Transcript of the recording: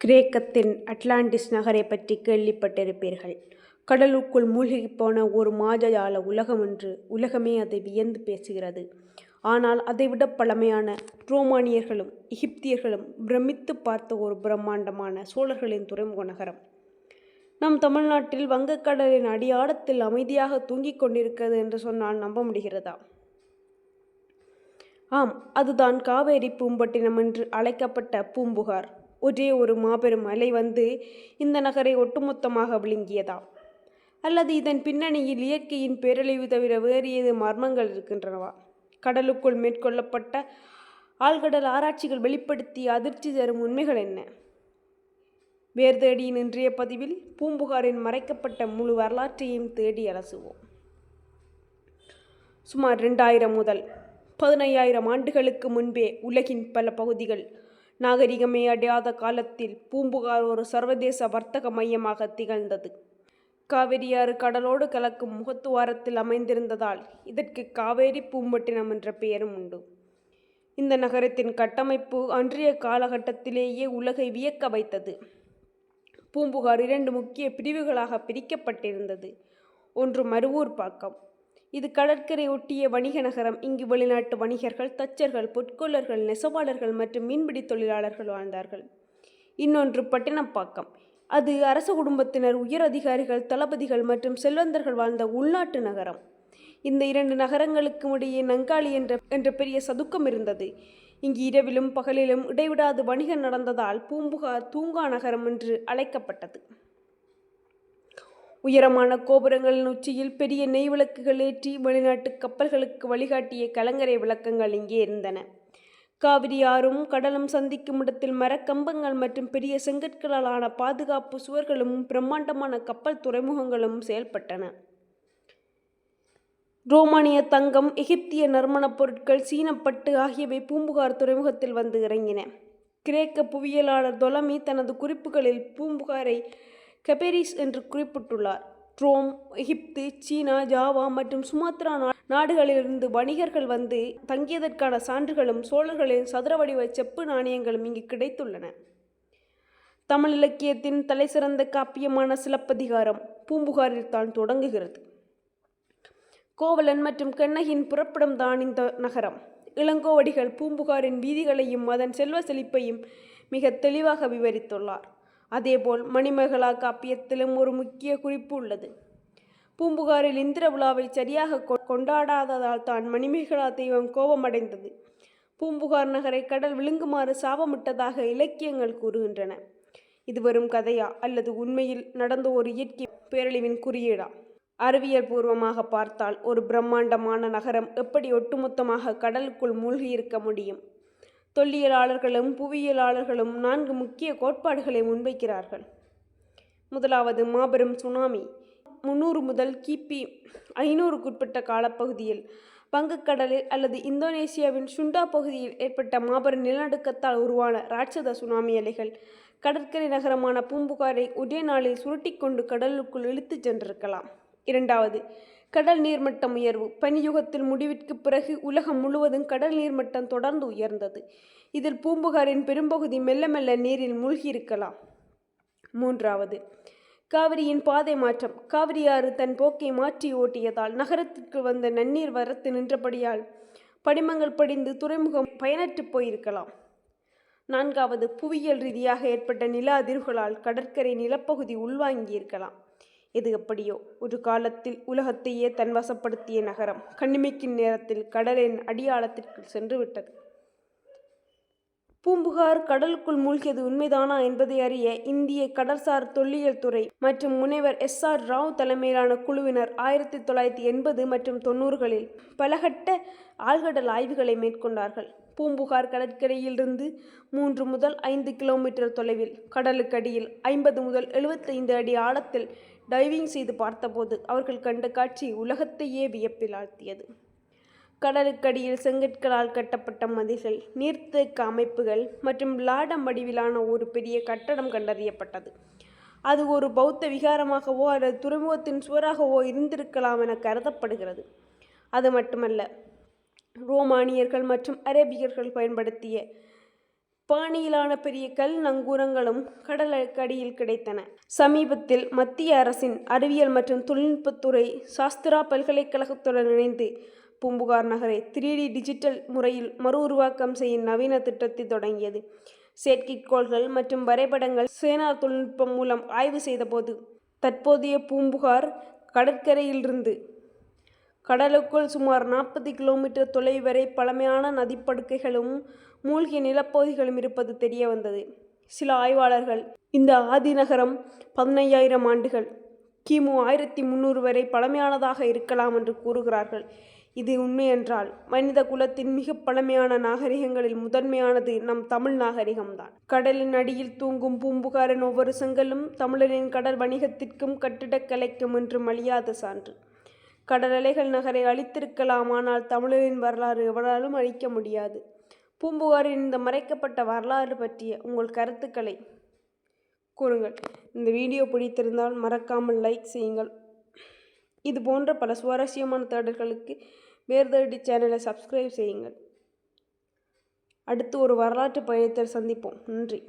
கிரேக்கத்தின் Atlantis நகரை பற்றி கேள்விப்பட்டிருப்பீர்கள். கடலுக்குள் மூழ்கிப்போன ஒரு மாயாஜால உலகம் என்று உலகமே அதை வியந்து பேசுகிறது. ஆனால் அதைவிட பழமையான ரோமானியர்களும் எகிப்தியர்களும் பிரமித்து பார்த்த ஒரு பிரம்மாண்டமான சோழர்களின் துறைமுக நகரம் நம் தமிழ்நாட்டில் வங்கக்கடலின் அடியாழத்தில் அமைதியாக தூங்கிக் கொண்டிருக்கிறது என்று சொன்னால் நம்ப முடிகிறதா? ஆம், அதுதான் காவேரி பூம்பட்டினம் என்று அழைக்கப்பட்ட பூம்புகார். ஒரே ஒரு மாபெரும் அலை வந்து இந்த நகரை ஒட்டுமொத்தமாக விழுங்கியதா? அல்லது இதன் பின்னணியில் இயற்கையின் பேரழிவு தவிர வேறு ஏது மர்மங்கள் இருக்கின்றனவா? கடலுக்குள் மேற்கொள்ளப்பட்ட ஆழ்கடல் ஆராய்ச்சிகள் வெளிப்படுத்திய அதிர்ச்சி தரும் உண்மைகள் என்ன? வேர் தேடியின் இன்றைய பதிவில் பூம்புகாரின் மறைக்கப்பட்ட முழு வரலாற்றையும் தேடி அலசுவோம். சுமார் 2000 முதல் 15,000 ஆண்டுகளுக்கு முன்பே உலகின் பல பகுதிகள் நாகரிகமே அடையாத காலத்தில் பூம்புகார் ஒரு சர்வதேச வர்த்தக மையமாக திகழ்ந்தது. காவிரியாறு கடலோடு கலக்கும் முகத்துவாரத்தில் அமைந்திருந்ததால் இதற்கு காவேரி பூம்பட்டினம் என்ற பெயரும் உண்டு. இந்த நகரத்தின் கட்டமைப்பு அன்றைய காலகட்டத்திலேயே உலகை வியக்க வைத்தது. பூம்புகார் 2 முக்கிய பிரிவுகளாக பிரிக்கப்பட்டிருந்தது. ஒன்று மருவூர் பாக்கம். இது கடற்கரை ஒட்டிய வணிக நகரம். இங்கு வெளிநாட்டு வணிகர்கள், தச்சர்கள், பொற்கொள்ளர்கள், நெசவாளர்கள் மற்றும் மீன்பிடி தொழிலாளர்கள் வாழ்ந்தார்கள். இன்னொன்று பட்டினப்பாக்கம். அது அரச குடும்பத்தினர், உயர் அதிகாரிகள், தளபதிகள் மற்றும் செல்வந்தர்கள் வாழ்ந்த உள்நாட்டு நகரம். இந்த 2 நகரங்களுக்கும் இடையே நங்காளி என்ற பெரிய சதுக்கம் இருந்தது. இங்கு இரவிலும் பகலிலும் இடைவிடாது வணிகம் நடந்ததால் பூம்புகார் தூங்கா நகரம் என்று அழைக்கப்பட்டது. உயரமான கோபுரங்களின் உச்சியில் பெரிய நெய் விளக்குகள் ஏற்றி வெளிநாட்டு கப்பல்களுக்கு வழிகாட்டிய கலங்கரை விளக்கங்கள் இங்கே இருந்தன. காவிரி ஆறும் கடலும் சந்திக்கும் இடத்தில் மரக்கம்பங்கள் மற்றும் பெரிய செங்கற்களாலான பாதுகாப்பு சுவர்களும் பிரம்மாண்டமான கப்பல் துறைமுகங்களும் செயல்பட்டன. ரோமானிய தங்கம், எகிப்திய நறுமணப் பொருட்கள், சீனப்பட்டு ஆகியவை பூம்புகார் துறைமுகத்தில் வந்து இறங்கின. கிரேக்க புவியியலாளர் தொலமி தனது குறிப்புகளில் பூம்புகாரை கெபெரிஸ் என்று குறிப்பிட்டுள்ளார். ரோம், எகிப்து, சீனா, ஜாவா மற்றும் சுமாத்ரா நாடுகளிலிருந்து வணிகர்கள் வந்து தங்கியதற்கான சான்றுகளும் சோழர்களின் சதுர வடிவ செப்பு நாணயங்களும் இங்கு கிடைத்துள்ளன. தமிழ் இலக்கியத்தின் தலைசிறந்த காப்பியமான சிலப்பதிகாரம் பூம்புகாரில் தான் தொடங்குகிறது. கோவலன் மற்றும் கண்ணகியின் புறப்படம் தான் இந்த நகரம். இளங்கோவடிகள் பூம்புகாரின் வீதிகளையும் அதன் செல்வ செழிப்பையும் மிக தெளிவாக விவரித்துள்ளார். அதேபோல் மணிமேகலா காப்பியத்திலும் ஒரு முக்கிய குறிப்பு உள்ளது. பூம்புகாரில் இந்திர விழாவை சரியாக கொண்டாடாததால் தான் மணிமேகலா தெய்வம் கோபமடைந்தது. பூம்புகார் நகரை கடல் விழுங்குமாறு சாபமிட்டதாக இலக்கியங்கள் கூறுகின்றன. இது வெறும் கதையா அல்லது உண்மையில் நடந்த ஒரு இயற்கை பேரழிவின் குறியீடா? அறிவியல் பூர்வமாக பார்த்தால் ஒரு பிரம்மாண்டமான நகரம் எப்படி ஒட்டுமொத்தமாக கடலுக்குள் மூழ்கியிருக்க முடியும்? தொல்லியலாளர்களும் புவியியலாளர்களும் 4 முக்கிய கோட்பாடுகளை முன்வைக்கிறார்கள். முதலாவது மாபெரும் சுனாமி. 300 முதல் கிபி 500க்குட்பட்ட காலப்பகுதியில் வங்கக்கடலில் அல்லது இந்தோனேசியாவின் சுண்டா பகுதியில் ஏற்பட்ட மாபெரும் நிலநடுக்கத்தால் உருவான ராட்சத சுனாமி அலைகள் கடற்கரை நகரமான பூம்புகாரை ஒரே நாளில் சுருட்டிக்கொண்டு கடலுக்குள் இழுத்துச் சென்றிருக்கலாம். இரண்டாவது, கடல் நீர்மட்டம் உயர்வு. பனியுகத்தில் முடிவிற்கு பிறகு உலகம் முழுவதும் கடல் நீர்மட்டம் தொடர்ந்து உயர்ந்தது. இதில் பூம்புகாரின் பெரும்பகுதி மெல்ல மெல்ல நீரில் மூழ்கியிருக்கலாம். மூன்றாவது, காவிரியின் பாதை மாற்றம். காவிரியாறு தன் போக்கை மாற்றி ஓட்டியதால் நகரத்திற்கு வந்த நன்னீர் வரத்து நின்றபடியால் படிமங்கள் படிந்து துறைமுகம் பயனற்று போயிருக்கலாம். நான்காவது, புவியியல் ரீதியாக ஏற்பட்ட நில அதிர்வுகளால் கடற்கரை நிலப்பகுதி உள்வாங்கியிருக்கலாம். எது எப்படியோ, ஒரு காலத்தில் உலகத்தையே தன்வசப்படுத்திய நகரம் கண்ணிமைக்கும் நேரத்தில் கடலின் அடியாழத்திற்கு சென்று விட்டது. பூம்புகார் கடலுக்குள் மூழ்கியது உண்மைதானா என்பதை அறிய இந்திய கடற்சார் தொல்லியல் துறை மற்றும் முனைவர் SR ராவ் தலைமையிலான குழுவினர் 1980 மற்றும் 90களில் பலகட்ட ஆழ்கடல் ஆய்வுகளை மேற்கொண்டார்கள். பூம்புகார் கடற்கரையிலிருந்து 3 முதல் 5 கிலோமீட்டர் தொலைவில் கடலுக்கடியில் 50 முதல் 75 அடி ஆழத்தில் டைவிங் செய்து பார்த்தபோது அவர்கள் கண்ட காட்சி உலகத்தையே வியப்பில் ஆழ்த்தியது. கடலுக்கடியில் செங்கற்களால் கட்டப்பட்ட மதில்கள், நீர்த்தேக்க அமைப்புகள் மற்றும் லாடம் வடிவிலான ஒரு பெரிய கட்டடம் கண்டறியப்பட்டது. அது ஒரு பௌத்த விகாரமாகவோ அல்லது துறைமுகத்தின் சுவராகவோ இருந்திருக்கலாம் என கருதப்படுகிறது. அது மட்டுமல்ல, ரோமானியர்கள் மற்றும் அரேபியர்கள் பயன்படுத்திய பாணியிலான பெரிய கல் நங்கூரங்களும் கடலுக்கடியில் கிடைத்தன. சமீபத்தில் மத்திய அரசின் அறிவியல் மற்றும் தொழில்நுட்பத்துறை சாஸ்திரா பல்கலைக்கழகத்துடன் இணைந்து பூம்புகார் நகரை 3D டிஜிட்டல் முறையில் மறு உருவாக்கம் செய்யும் நவீன திட்டத்தை தொடங்கியது. செயற்கைக்கோள்கள் மற்றும் வரைபடங்கள் சேனார் தொழில்நுட்பம் மூலம் ஆய்வு செய்தபோது தற்போதைய பூம்புகார் கடற்கரையிலிருந்து கடலுக்குள் சுமார் 40 கிலோமீட்டர் தொலைவு வரை பழமையான நதிப்படுகைகளும் மூழ்கிய நிலப்பகுதிகளும் இருப்பது தெரிய வந்தது. சில ஆய்வாளர்கள் இந்த ஆதிநகரம் 15,000 ஆண்டுகள் கிமு 1300 வரை பழமையானதாக இருக்கலாம் என்று கூறுகிறார்கள். இது உண்மையென்றால் மனித குலத்தின் மிக பழமையான நாகரிகங்களில் முதன்மையானது நம் தமிழ் நாகரிகம்தான். கடலின் அடியில் தூங்கும் பூம்புகாரின் ஒவ்வொரு செங்கலும் தமிழரின் கடல் வணிகத்திற்கும் கட்டிடக்கலைக்கும் என்றும் அழியாத சான்று. கடல் அலைகள் நகரை அழித்திருக்கலாம், ஆனால் தமிழரின் வரலாறு எவராலும் அழிக்க முடியாது. பூம்புகாரின் இந்த மறைக்கப்பட்ட வரலாறு பற்றிய உங்கள் கருத்துக்களை கூறுங்கள். இந்த வீடியோ பிடித்திருந்தால் மறக்காமல் லைக் செய்யுங்கள். இது போன்ற பல சுவாரஸ்யமான தேடல்களுக்கு வேர்தேடி சேனலை சப்ஸ்கிரைப் செய்யுங்கள். அடுத்து ஒரு வரலாற்று பயணத்தில் சந்திப்போம். நன்றி.